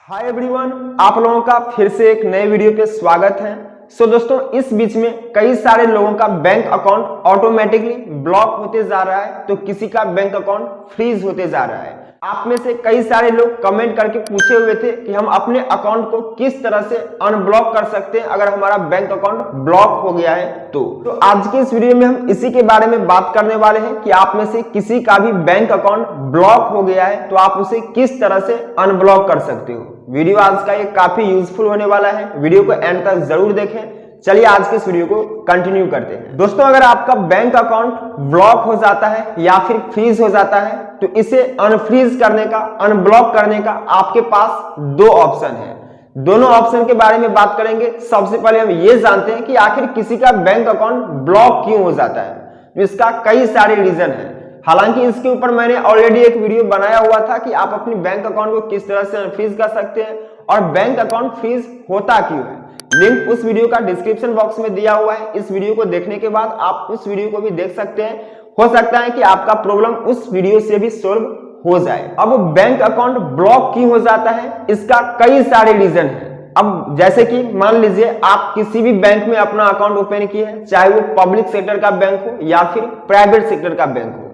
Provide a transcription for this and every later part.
Hi everyone, आप लोगों का फिर से एक नए वीडियो पे स्वागत है। दोस्तों, इस बीच में कई सारे लोगों का बैंक अकाउंट ऑटोमेटिकली ब्लॉक होते जा रहा है, तो किसी का बैंक अकाउंट फ्रीज होते जा रहा है। आप में से कई सारे लोग कमेंट करके पूछे हुए थे कि हम अपने अकाउंट को किस तरह से अनब्लॉक कर सकते हैं अगर हमारा बैंक अकाउंट ब्लॉक हो गया है तो आज की इस वीडियो में हम इसी के बारे में बात करने वाले हैं कि आप में से किसी का भी बैंक अकाउंट ब्लॉक हो गया है तो आप उसे किस तरह से अनब्लॉक कर सकते हो। वीडियो आज का ये काफी यूजफुल होने वाला है, वीडियो को एंड तक जरूर देखें। चलिए आज के इस वीडियो को कंटिन्यू करते हैं। दोस्तों, अगर आपका बैंक अकाउंट ब्लॉक हो जाता है या फिर फ्रीज हो जाता है तो इसे अनफ्रीज करने का, अनब्लॉक करने का आपके पास दो ऑप्शन है। दोनों ऑप्शन के बारे में बात करेंगे। सबसे पहले हम ये जानते हैं कि आखिर किसी का बैंक अकाउंट ब्लॉक क्यों हो जाता है। इसका कई सारे रीजन है। हालांकि इसके ऊपर मैंने ऑलरेडी एक वीडियो बनाया हुआ था कि आप अपनी बैंक अकाउंट को किस तरह से अनफ्रीज कर सकते हैं और बैंक अकाउंट फ्रीज होता क्यों है। लिंक उस वीडियो का डिस्क्रिप्शन बॉक्स में दिया हुआ है। इस वीडियो को देखने के बाद आप उस वीडियो को भी देख सकते हैं। हो सकता है कि आपका प्रॉब्लम उस वीडियो से भी सॉल्व हो जाए। अब बैंक अकाउंट ब्लॉक क्यों हो जाता है, इसका कई सारे रीजन है। अब जैसे कि मान लीजिए आप किसी भी बैंक में अपना अकाउंट ओपन किए हैं, चाहे वो पब्लिक सेक्टर का बैंक हो या फिर प्राइवेट सेक्टर का बैंक हो।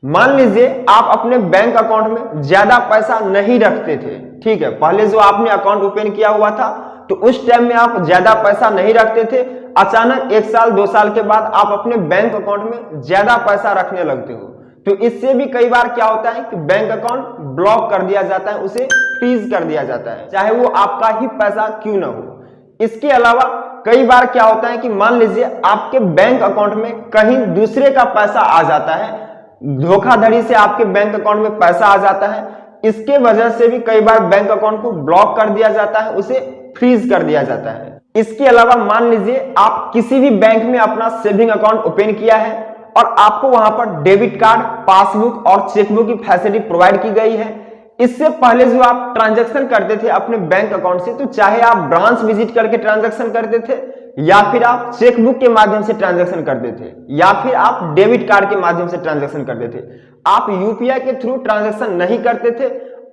मान लीजिए आप अपने बैंक अकाउंट में ज्यादा पैसा नहीं रखते थे, ठीक है। पहले जो आपने अकाउंट ओपन किया हुआ था तो उस टाइम में आप ज्यादा पैसा नहीं रखते थे। अचानक 1 साल 2 साल के बाद आप अपने बैंक अकाउंट में ज्यादा पैसा रखने लगते हो, तो इससे भी कई बार क्या होता है कि बैंक अकाउंट ब्लॉक कर दिया जाता है, उसे फ्रीज कर दिया जाता है, चाहे वो आपका ही पैसा क्यों ना हो। इसके अलावा कई बार क्या होता है कि मान लीजिए आपके बैंक अकाउंट में कहीं दूसरे का पैसा आ जाता है, धोखाधड़ी से आपके बैंक अकाउंट में पैसा आ जाता है। इसके वजह से भी कई बार बैंक अकाउंट को ब्लॉक कर दिया जाता है, उसे फ्रीज कर दिया जाता है। इसके अलावा मान लीजिए आप किसी भी बैंक में अपना सेविंग अकाउंट ओपन किया है और आपको वहां पर डेबिट कार्ड, पासबुक और चेकबुक की फैसिलिटी प्रोवाइड की गई है। इससे पहले जो आप ट्रांजैक्शन करते थे अपने बैंक अकाउंट से, तो चाहे आप ब्रांच विजिट करके ट्रांजैक्शन करते थे या फिर आप चेकबुक के माध्यम से ट्रांजैक्शन करते थे या फिर आप डेबिट कार्ड के माध्यम से ट्रांजैक्शन करते थे, आप यूपीआई के थ्रू ट्रांजैक्शन नहीं करते थे।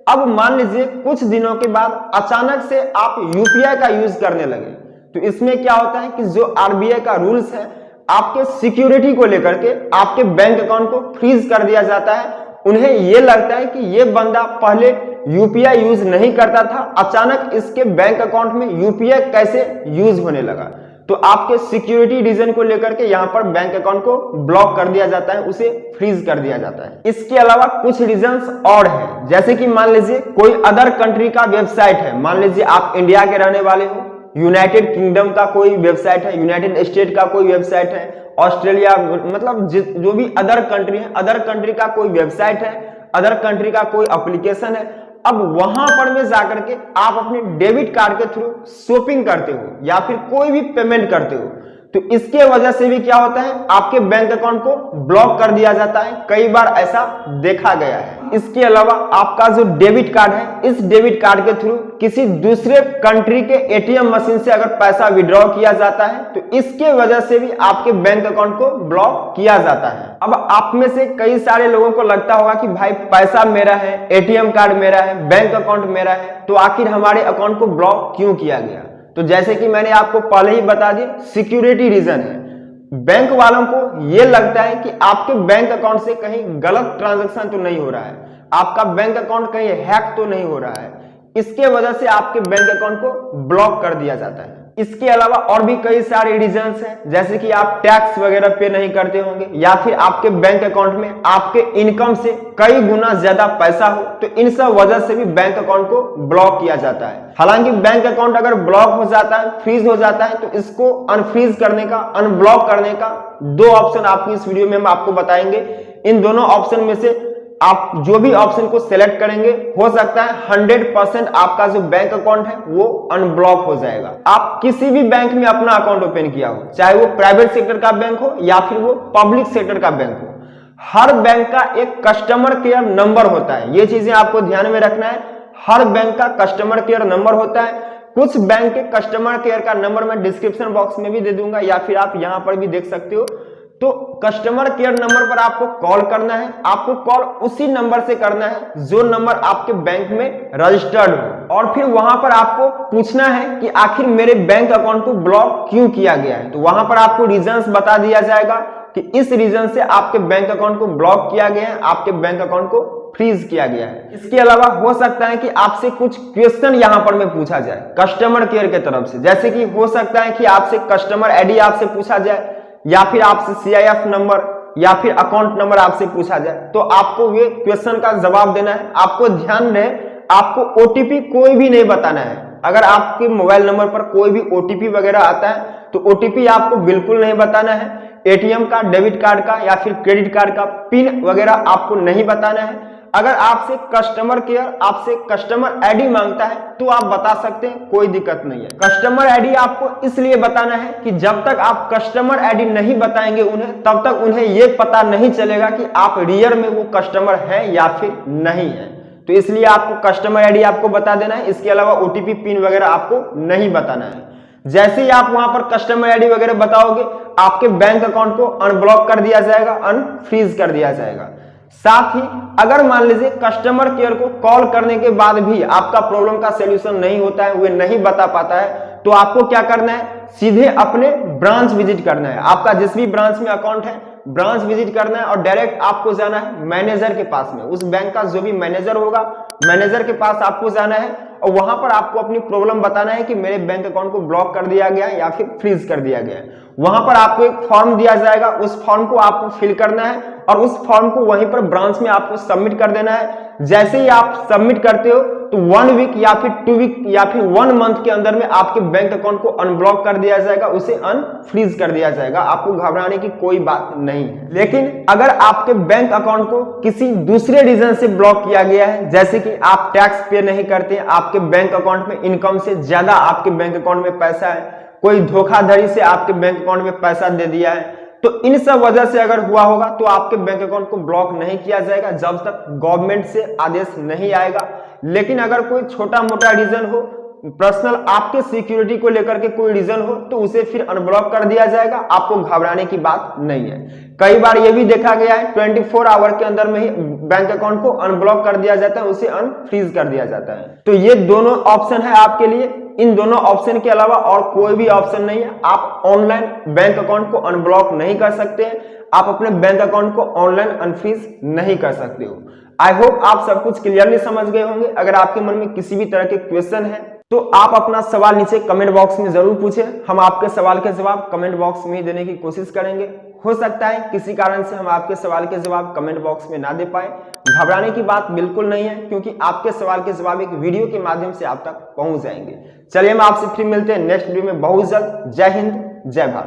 अब मान लीजिए कुछ दिनों के बाद अचानक से आप यूपीआई का यूज करने लगे, तो इसमें क्या होता है कि जो आरबीआई का रूल्स है, आपके सिक्योरिटी को लेकर के आपके बैंक अकाउंट को फ्रीज कर दिया जाता है। उन्हें यह लगता है कि यह बंदा पहले यूपीआई यूज नहीं करता था, अचानक इसके बैंक अकाउंट में यूपीआई कैसे यूज होने लगा, तो आपके सिक्योरिटी रीजन को लेकर के यहां पर बैंक अकाउंट को ब्लॉक कर दिया जाता है, उसे फ्रीज कर दिया जाता है। इसके अलावा कुछ रीजंस और हैं, जैसे कि मान लीजिए कोई अदर कंट्री का वेबसाइट है। मान लीजिए आप इंडिया के रहने वाले हो, यूनाइटेड किंगडम का कोई वेबसाइट है, यूनाइटेड स्टेट का कोई वेबसाइट है, ऑस्ट्रेलिया, मतलब जो भी अदर कंट्री है, अदर कंट्री का कोई वेबसाइट है, अदर कंट्री का कोई एप्लीकेशन है। अब वहां पर में जाकर के आप अपने डेबिट कार्ड के थ्रू शॉपिंग करते हो या फिर कोई भी पेमेंट करते हो, तो इसके वजह से भी क्या होता है, आपके बैंक अकाउंट को ब्लॉक कर दिया जाता है। कई बार ऐसा देखा गया है। इसके अलावा आपका जो डेबिट कार्ड है, इस डेबिट कार्ड के थ्रू किसी दूसरे कंट्री के एटीएम मशीन से अगर पैसा विड्रॉ किया जाता है तो इसके वजह से भी आपके बैंक अकाउंट को ब्लॉक किया जाता है। अब आप में से कई सारे लोगों को लगता होगा कि भाई पैसा मेरा है, एटीएम कार्ड मेरा है, बैंक अकाउंट मेरा है, तो आखिर हमारे अकाउंट को ब्लॉक क्यों किया गया। तो जैसे कि मैंने आपको पहले ही बता दिया, सिक्योरिटी रीजन है। बैंक वालों को यह लगता है कि आपके बैंक अकाउंट से कहीं गलत ट्रांजैक्शन तो नहीं हो रहा है, आपका बैंक अकाउंट कहीं हैक तो नहीं हो रहा है, इसके वजह से आपके बैंक अकाउंट को ब्लॉक कर दिया जाता है। इसके अलावा और भी कई सारे रीजंस हैं, जैसे कि आप टैक्स वगैरह पे नहीं करते होंगे या फिर आपके बैंक अकाउंट में आपके इनकम से कई गुना ज्यादा पैसा हो, तो इन सब वजह से भी बैंक अकाउंट को ब्लॉक किया जाता है। हालांकि बैंक अकाउंट अगर ब्लॉक हो जाता है, फ्रीज हो जाता है, तो इसको अनफ्रीज करने का, अनब्लॉक करने का दो ऑप्शन आपकी इस वीडियो में हम आपको बताएंगे। इन दोनों ऑप्शन में से आप जो भी ऑप्शन को सिलेक्ट करेंगे, हो सकता है 100% आपका जो बैंक अकाउंट है वो अनब्लॉक हो जाएगा। आप किसी भी बैंक में अपना अकाउंट ओपन किया हो, चाहे वो प्राइवेट सेक्टर का बैंक हो या फिर वो पब्लिक सेक्टर का बैंक हो, हर बैंक का एक कस्टमर केयर नंबर होता है। ये चीजें आपको ध्यान में रखना है। हर बैंक का कस्टमर केयर नंबर होता है। कुछ बैंक के कस्टमर केयर का नंबर मैं डिस्क्रिप्शन बॉक्स में भी दे दूंगा या फिर आप यहां पर भी देख सकते हो। तो कस्टमर केयर नंबर पर आपको कॉल करना है। आपको कॉल उसी नंबर से करना है जो नंबर आपके बैंक में रजिस्टर्ड हो, और फिर वहां पर आपको पूछना है कि आखिर मेरे बैंक अकाउंट को ब्लॉक क्यों किया गया है। तो वहां पर आपको रीजंस बता दिया जाएगा कि इस रीजन से आपके बैंक अकाउंट को ब्लॉक किया गया है, आपके बैंक अकाउंट को फ्रीज किया गया है। इसके अलावा हो सकता है कि आपसे कुछ क्वेश्चन यहां पर में पूछा जाए कस्टमर केयर के तरफ से, जैसे कि हो सकता है कि आपसे कस्टमर आईडी आपसे पूछा जाए, या फिर आपसे CIF नंबर या फिर अकाउंट नंबर आपसे पूछा जाए। तो आपको वे क्वेश्चन का जवाब देना है। आपको ध्यान रहे, आपको OTP कोई भी नहीं बताना है। अगर आपके मोबाइल नंबर पर कोई भी OTP वगैरह आता है तो OTP आपको बिल्कुल नहीं बताना है। ATM का, डेबिट कार्ड का या फिर क्रेडिट कार्ड का पिन वगैरह आपको नहीं बताना है। अगर आपसे कस्टमर केयर आपसे कस्टमर आईडी मांगता है तो आप बता सकते हैं, कोई दिक्कत नहीं है। कस्टमर आईडी आपको इसलिए बताना है कि जब तक आप कस्टमर आईडी नहीं बताएंगे उन्हें, तब तक उन्हें यह पता नहीं चलेगा कि आप रियल में वो कस्टमर है या फिर नहीं है। तो इसलिए आपको कस्टमर आईडी आपको बता देना है। इसके अलावा OTP पिन वगैरह आपको नहीं बताना है। जैसे ही आप वहां पर कस्टमर आईडी वगैरह बताओगे, आपके बैंक अकाउंट को अनब्लॉक कर दिया जाएगा, अनफ्रीज कर दिया जाएगा। साथ ही अगर मान लीजिए कस्टमर केयर को कॉल करने के बाद भी आपका प्रॉब्लम का सलूशन नहीं होता है, वे नहीं बता पाता है, तो आपको क्या करना है, सीधे अपने ब्रांच विजिट करना है। आपका जिस भी ब्रांच में अकाउंट है, ब्रांच विजिट करना है और डायरेक्ट आपको जाना है मैनेजर के पास में। उस बैंक का जो भी मैनेजर होगा, मैनेजर के पास आपको जाना है और वहां पर आपको अपनी प्रॉब्लम बताना है कि मेरे बैंक अकाउंट को ब्लॉक कर दिया गया है या फिर फ्रीज कर दिया गया है। वहां पर आपको एक फॉर्म दिया जाएगा, उस फॉर्म को आपको फिल करना है और उस फॉर्म को वहीं पर ब्रांच में आपको सबमिट कर देना है। जैसे ही आप सबमिट करते हो तो 1 वीक या फिर 2 वीक या फिर 1 मंथ के अंदर में आपके बैंक अकाउंट को अनब्लॉक कर दिया जाएगा, उसे अनफ्रीज कर दिया जाएगा। आपको घबराने की कोई बात नहीं है। लेकिन अगर आपके बैंक अकाउंट को किसी दूसरे रीजन से ब्लॉक किया गया है, जैसे कि आप टैक्स पे नहीं करते, आपके बैंक अकाउंट में इनकम से ज्यादा आपके बैंक अकाउंट में पैसा है, कोई धोखाधड़ी से आपके बैंक अकाउंट में पैसा दे दिया है, तो इन सब वजह से अगर हुआ होगा तो आपके बैंक अकाउंट को ब्लॉक नहीं किया जाएगा जब तक गवर्नमेंट से आदेश नहीं आएगा। लेकिन अगर कोई छोटा मोटा रीजन हो, पर्सनल आपके सिक्योरिटी को लेकर के कोई रीजन हो, तो उसे फिर अनब्लॉक कर दिया जाएगा। आपको घबराने की बात नहीं है। कई बार यह भी देखा गया है 24 आवर के अंदर में ही बैंक अकाउंट को अनब्लॉक कर दिया जाता है, उसे अनफ्रीज कर दिया जाता है। तो ये दोनों ऑप्शन है आपके लिए। इन दोनों ऑप्शन के अलावा और कोई भी ऑप्शन नहीं है। आप ऑनलाइन बैंक अकाउंट को अनब्लॉक नहीं कर सकते हैं, आप अपने बैंक अकाउंट को ऑनलाइन अनफ्रीज नहीं कर सकते हो। आई होप आप सब कुछ क्लियरली समझ गए होंगे। अगर आपके मन में किसी भी तरह के क्वेश्चन है तो आप अपना सवाल नीचे कमेंट बॉक्स में जरूर पूछें। हम आपके सवाल के जवाब कमेंट बॉक्स में ही देने की कोशिश करेंगे। हो सकता है किसी कारण से हम आपके सवाल के जवाब कमेंट बॉक्स में ना दे पाए। घबराने की बात बिल्कुल नहीं है, क्योंकि आपके सवाल के जवाब एक वीडियो के माध्यम से आप तक पहुंच जाएंगे। चलिए हम आपसे फिर मिलते हैं नेक्स्ट वीडियो में बहुत जल्द। जय हिंद, जय भारत।